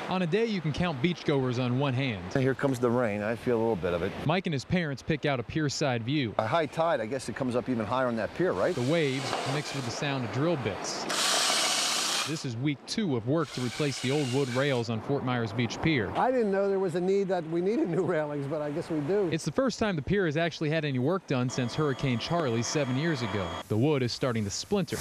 On a day you can count beachgoers on one hand. Here comes the rain. I feel a little bit of it. Mike and his parents pick out a pierside view. A high tide, I guess it comes up even higher on that pier, right? The waves mixed with the sound of drill bits. This is week 2 of work to replace the old wood rails on Fort Myers Beach Pier. I didn't know there was a need that we needed new railings, but I guess we do. It's the first time the pier has actually had any work done since Hurricane Charlie 7 years ago. The wood is starting to splinter.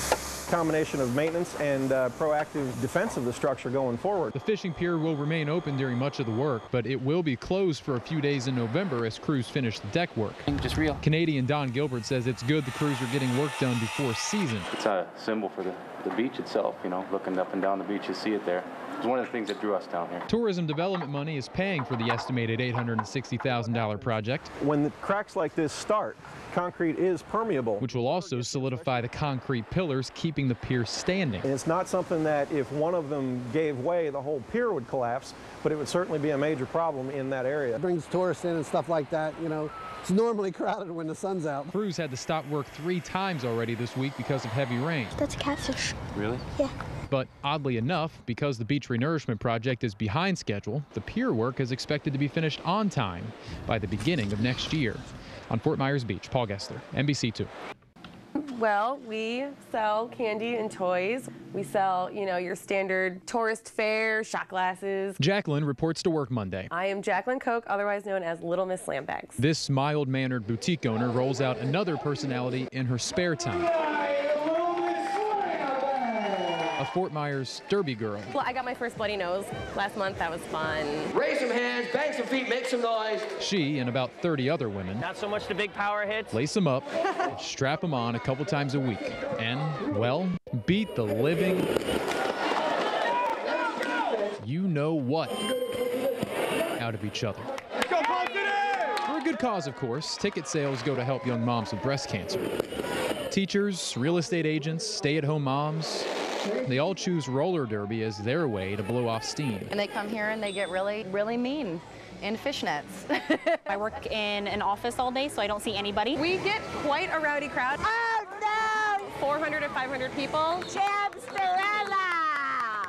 Combination of maintenance and proactive defense of the structure going forward. The fishing pier will remain open during much of the work, but it will be closed for a few days in November as crews finish the deck work. Just real. Canadian Don Gilbert says it's good the crews are getting work done before season. It's a symbol for the beach itself, you know, looking up and down the beach, you see it there. It's one of the things that drew us down here. Tourism development money is paying for the estimated $860,000 project. When the cracks like this start, concrete is permeable. Which will also solidify the concrete pillars keeping the pier standing. And it's not something that if one of them gave way, the whole pier would collapse, but it would certainly be a major problem in that area. It brings tourists in and stuff like that, you know. It's normally crowded when the sun's out. Crews had to stop work 3 times already this week because of heavy rain. That's a catfish. Really? Yeah. But oddly enough, because the beach renourishment project is behind schedule, the pier work is expected to be finished on time by the beginning of next year. On Fort Myers Beach, Paul Gessler, NBC2. Well, we sell candy and toys. We sell, you know, your standard tourist fare, shot glasses. Jacqueline reports to work Monday. I am Jacqueline Koch, otherwise known as Little Miss Slambags. This mild-mannered boutique owner rolls out another personality in her spare time. A Fort Myers Derby girl. Well, I got my first bloody nose last month. That was fun. Raise some hands, bang some feet, make some noise. She and about 30 other women. Not so much the big power hits. Lace them up, strap them on a couple times a week, and, well, beat the living you-know-what out of each other. For a good cause, of course. Ticket sales go to help young moms with breast cancer. Teachers, real estate agents, stay-at-home moms, they all choose roller derby as their way to blow off steam. And they come here and they get really, really mean in fishnets. I work in an office all day, so I don't see anybody. We get quite a rowdy crowd. Oh, no! 400 to 500 people.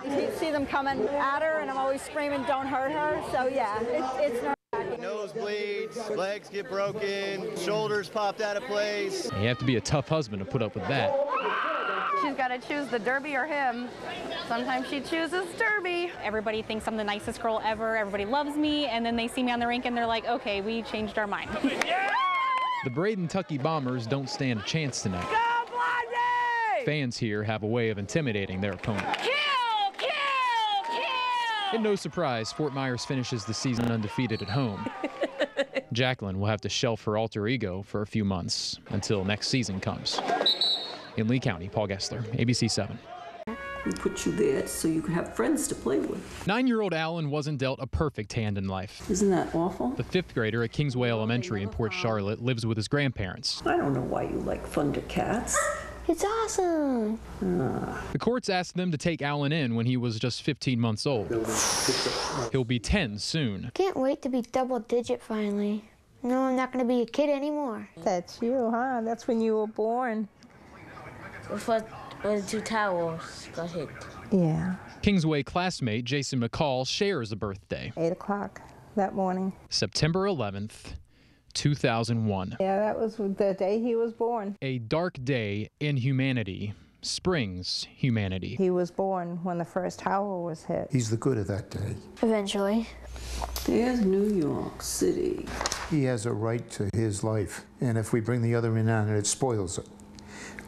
You see them coming at her, and I'm always screaming, don't hurt her. So, yeah, it's not. Nose bleeds, legs get broken, shoulders popped out of place. You have to be a tough husband to put up with that. She's got to choose the derby or him. Sometimes she chooses derby. Everybody thinks I'm the nicest girl ever. Everybody loves me, and then they see me on the rink and they're like, okay, we changed our mind. The Braden Tucky Bombers don't stand a chance tonight. Go Blondie! Fans here have a way of intimidating their opponent. Kill, kill, kill! And no surprise, Fort Myers finishes the season undefeated at home. Jacqueline will have to shelf her alter ego for a few months until next season comes. In Lee County, Paul Gessler, ABC 7. We put you there so you could have friends to play with. 9-year-old Alan wasn't dealt a perfect hand in life. Isn't that awful? The 5th grader at Kingsway Elementary in Port Charlotte lives with his grandparents. I don't know why you like Thundercats. It's awesome. The courts asked them to take Alan in when he was just 15 months old. He'll be 10 soon. Can't wait to be double-digit finally. No, I'm not going to be a kid anymore. That's you, huh? That's when you were born. When the 2 towers got hit. Yeah. Kingsway classmate Jason McCall shares a birthday. 8 o'clock that morning. September 11th, 2001. Yeah, that was the day he was born. A dark day in humanity springs humanity. He was born when the first tower was hit. He's the good of that day. Eventually. There's New York City. He has a right to his life, and if we bring the other in on it, it spoils it.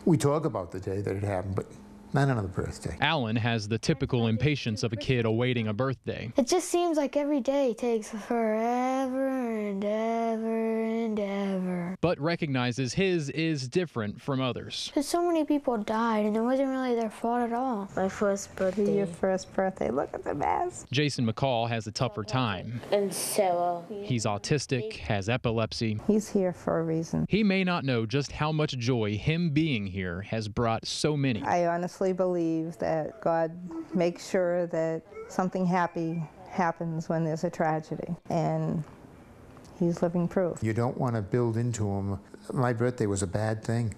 We talk about the day that it happened, but not another birthday. Alan has the typical impatience of a kid awaiting a birthday. It just seems like every day takes forever and ever and ever. But recognizes his is different from others. Because so many people died, and it wasn't really their fault at all. My first birthday. Your first birthday. Look at the mess. Jason McCall has a tougher time. And Sarah. He's autistic, has epilepsy. He's here for a reason. He may not know just how much joy him being here has brought so many. I honestly believe that God makes sure that something happy happens when there's a tragedy, and he's living proof. You don't want to build into him, my birthday was a bad thing.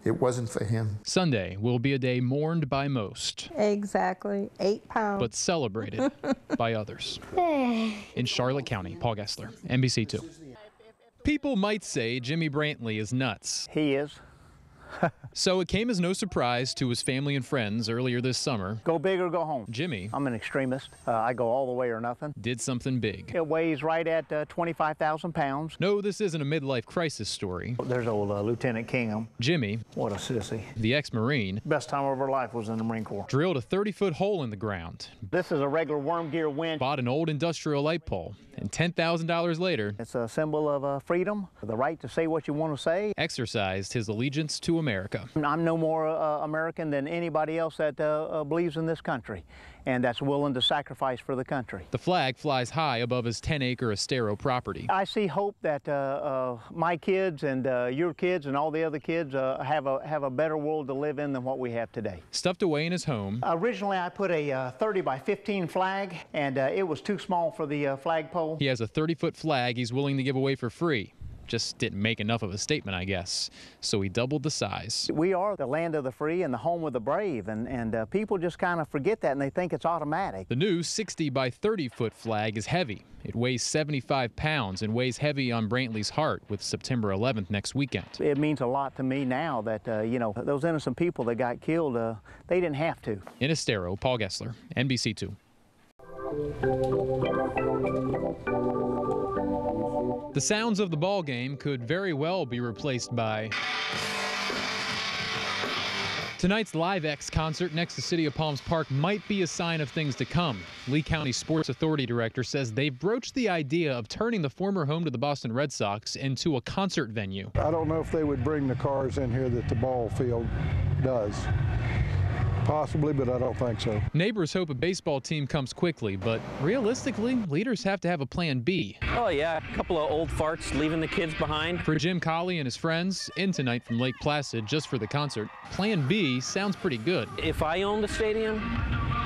It wasn't for him. Sunday will be a day mourned by most. Exactly. 8 pounds. But celebrated by others. In Charlotte County, Paul Gessler, NBC2. People might say Jimmy Brantley is nuts. He is. So it came as no surprise to his family and friends earlier this summer. Go big or go home. Jimmy, I'm an extremist. I go all the way or nothing. Did something big. It weighs right at 25,000 pounds. No, this isn't a midlife crisis story. There's old Lieutenant Kingham. Jimmy, what a sissy. The ex-Marine, best time of her life was in the Marine Corps. Drilled a 30-foot hole in the ground. This is a regular worm gear winch. Bought an old industrial light pole, and $10,000 later, it's a symbol of freedom, the right to say what you want to say. Exercised his allegiance to America. I'm no more American than anybody else that believes in this country, and that's willing to sacrifice for the country. The flag flies high above his 10-acre Estero property. I see hope that my kids and your kids and all the other kids have a better world to live in than what we have today. Stuffed away in his home. Originally, I put a 30 by 15 flag, and it was too small for the flagpole. He has a 30-foot flag he's willing to give away for free. Just didn't make enough of a statement, I guess. So he doubled the size. We are the land of the free and the home of the brave, and people just kind of forget that and they think it's automatic. The new 60 by 30-foot flag is heavy. It weighs 75 pounds and weighs heavy on Brantley's heart with September 11th next weekend. It means a lot to me now that, you know, those innocent people that got killed, they didn't have to. In Estero, Paul Gessler, NBC2. The sounds of the ball game could very well be replaced by tonight's Live X concert next to City of Palms Park might be a sign of things to come. Lee County Sports Authority Director says they've broached the idea of turning the former home to the Boston Red Sox into a concert venue. I don't know if they would bring the cars in here that the ball field does. Possibly, but I don't think so. Neighbors hope a baseball team comes quickly, but realistically, leaders have to have a plan B. Oh yeah, a couple of old farts leaving the kids behind. For Jim Colley and his friends, in tonight from Lake Placid just for the concert, plan B sounds pretty good. If I own the stadium,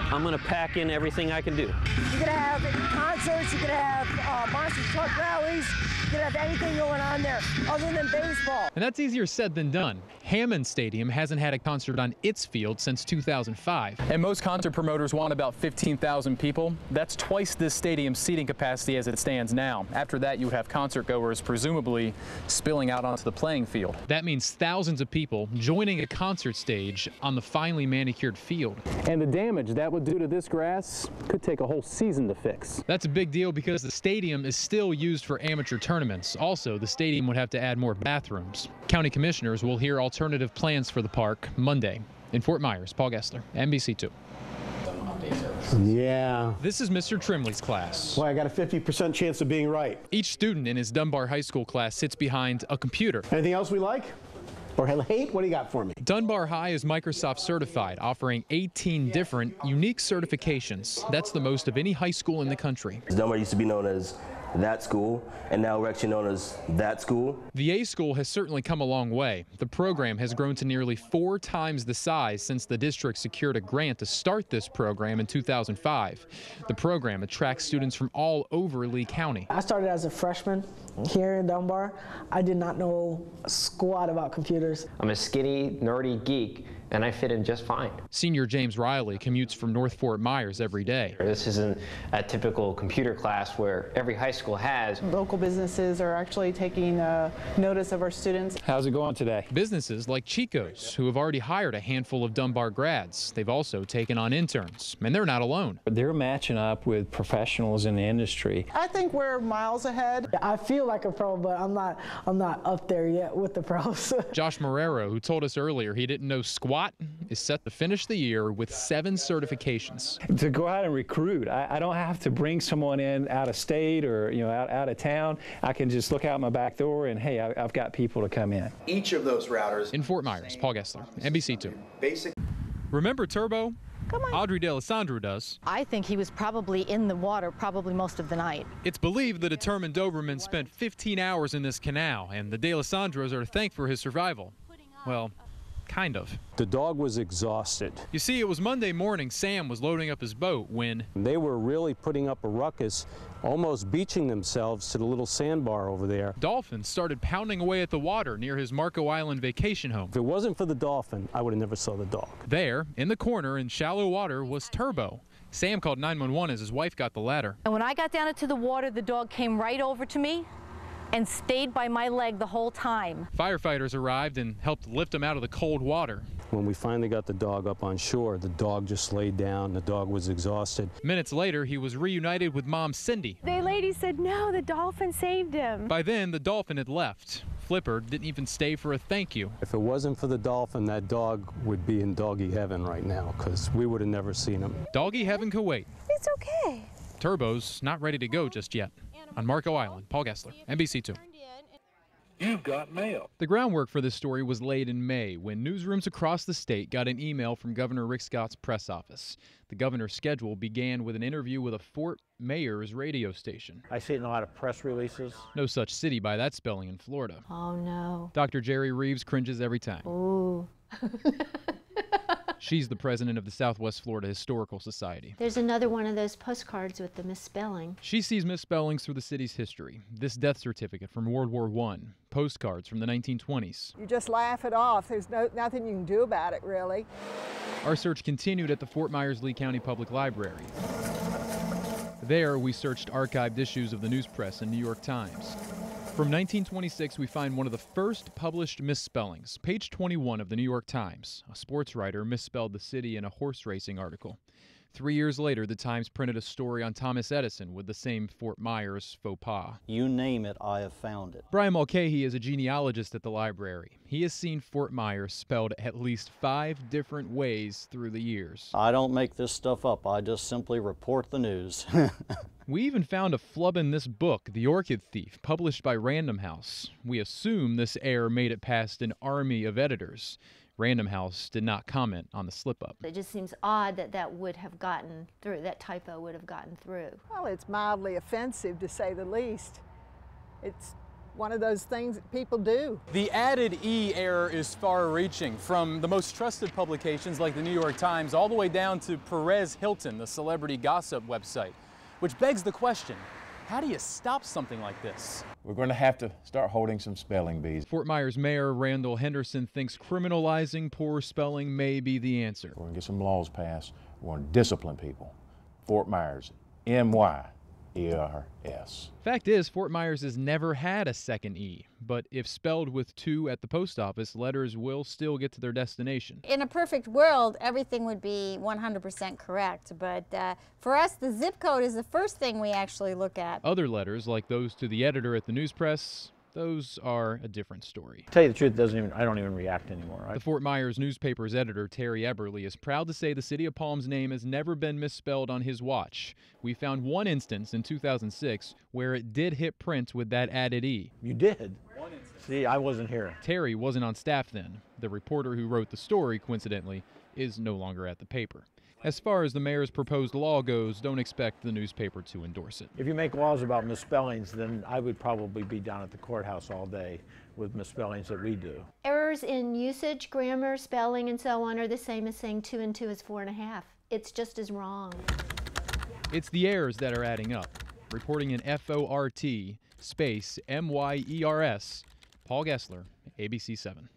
I'm going to pack in everything I can do. You're going to have concerts, you're going to have monster truck rallies, you're going to have anything going on there other than baseball. And that's easier said than done. Hammond Stadium hasn't had a concert on its field since 2005. And most concert promoters want about 15,000 people. That's twice this stadium's seating capacity as it stands now. After that, you would have concert goers presumably spilling out onto the playing field. That means thousands of people joining a concert stage on the finely manicured field. And the damage that would do to this grass could take a whole season to fix. That's a big deal because the stadium is still used for amateur tournaments. Also, the stadium would have to add more bathrooms. County commissioners will hear alternative plans for the park Monday. In Fort Myers, Paul Gessler, NBC2. Yeah. This is Mr. Trimley's class. Well, I got a 50% chance of being right. Each student in his Dunbar High School class sits behind a computer. Anything else we like? Or hate? What do you got for me? Dunbar High is Microsoft certified, offering 18 different unique certifications. That's the most of any high school in the country. Dunbar used to be known as that school, and now we're actually known as that school. The A school has certainly come a long way. The program has grown to nearly 4 times the size since the district secured a grant to start this program in 2005. The program attracts students from all over Lee County. I started as a freshman here in Dunbar. I did not know a squat about computers. I'm a skinny, nerdy geek, and I fit in just fine. Senior James Riley commutes from North Fort Myers every day. This isn't a typical computer class where every high school has. Local businesses are actually taking notice of our students. How's it going today? Businesses like Chico's, who have already hired a handful of Dunbar grads. They've also taken on interns, and they're not alone. They're matching up with professionals in the industry. I think we're miles ahead. I feel like a pro, but I'm not up there yet with the pros. Josh Marrero, who told us earlier he didn't know squat, is set to finish the year with 7 certifications. To go out and recruit, I don't have to bring someone in out of state or out of town. I can just look out my back door and hey, I've got people to come in. Each of those routers. In Fort Myers, Paul Gessler, NBC2. Basic. Remember Turbo? Come on. Audrey D'Alessandro does. I think he was probably in the water probably most of the night. It's believed the determined Doberman spent 15 hours in this canal, and the D'Alessandros are to thank for his survival. Well, Kind of. The dog was exhausted. You see, it was Monday morning. Sam was loading up his boat when They were really putting up a ruckus, almost beaching themselves to the little sandbar over there. dolphins started pounding away at the water near his Marco Island vacation home. If it wasn't for the dolphin, I would have never saw the dog. There, in the corner in shallow water, was Turbo. Sam called 911 as his wife got the ladder. And when I got down into the water, the dog came right over to me and stayed by my leg the whole time. Firefighters arrived and helped lift him out of the cold water. When we finally got the dog up on shore, the dog just laid down. The dog was exhausted. Minutes later, he was reunited with Mom Cindy. The lady said, no, the dolphin saved him. By then, the dolphin had left. Flipper didn't even stay for a thank you. If it wasn't for the dolphin, that dog would be in doggy heaven right now, because we would have never seen him. Doggy heaven Kuwait. It's okay. Turbo's not ready to go just yet. On Marco Island, Paul Gessler, NBC2. You've got mail. The groundwork for this story was laid in May when newsrooms across the state got an email from Governor Rick Scott's press office. The governor's schedule began with an interview with a Fort Myers radio station. I see it in a lot of press releases. No such city by that spelling in Florida. Oh, no. Dr. Jerry Reeves cringes every time. Ooh. She's the president of the Southwest Florida Historical Society. There's another one of those postcards with the misspelling. She sees misspellings through the city's history. This death certificate from World War I, postcards from the 1920s. You just laugh it off. There's nothing you can do about it, really. Our search continued at the Fort Myers-Lee County Public Library. There, we searched archived issues of the news press and New York Times. From 1926, we find one of the first published misspellings. Page 21 of the New York Times. A sports writer misspelled the city in a horse racing article. 3 years later, the Times printed a story on Thomas Edison with the same Fort Myers faux pas. You name it, I have found it. Brian Mulcahy is a genealogist at the library. He has seen Fort Myers spelled at least 5 different ways through the years. I don't make this stuff up. I just simply report the news. We even found a flub in this book, The Orchid Thief, published by Random House. We assume this error made it past an army of editors. Random House did not comment on the slip-up. It just seems odd that that would have gotten through, that typo would have gotten through. Well, it's mildly offensive, to say the least. It's one of those things that people do. The added E error is far-reaching, from the most trusted publications like the New York Times all the way down to Perez Hilton, the celebrity gossip website. Which begs the question, how do you stop something like this? We're going to have to start holding some spelling bees. Fort Myers Mayor Randall Henderson thinks criminalizing poor spelling may be the answer. We're going to get some laws passed. We're going to discipline people. Fort Myers, M-Y-E-R-S. Fact is, Fort Myers has never had a second E, but if spelled with 2 at the post office, letters will still get to their destination. In a perfect world, everything would be 100% correct, but for us, the zip code is the first thing we actually look at. Other letters, like those to the editor at the news press, those are a different story. To tell you the truth, I don't even react anymore. The Fort Myers newspaper's editor, Terry Eberly, is proud to say the city of Palm's name has never been misspelled on his watch. We found one instance in 2006 where it did hit print with that added E. You did? See, I wasn't here. Terry wasn't on staff then. The reporter who wrote the story, coincidentally, is no longer at the paper. As far as the mayor's proposed law goes, don't expect the newspaper to endorse it. If you make laws about misspellings, then I would probably be down at the courthouse all day with misspellings that we do. Errors in usage, grammar, spelling, and so on are the same as saying 2 and 2 is 4.5. It's just as wrong. It's the errors that are adding up. Reporting in FORT space MYERS, Paul Gessler, ABC 7.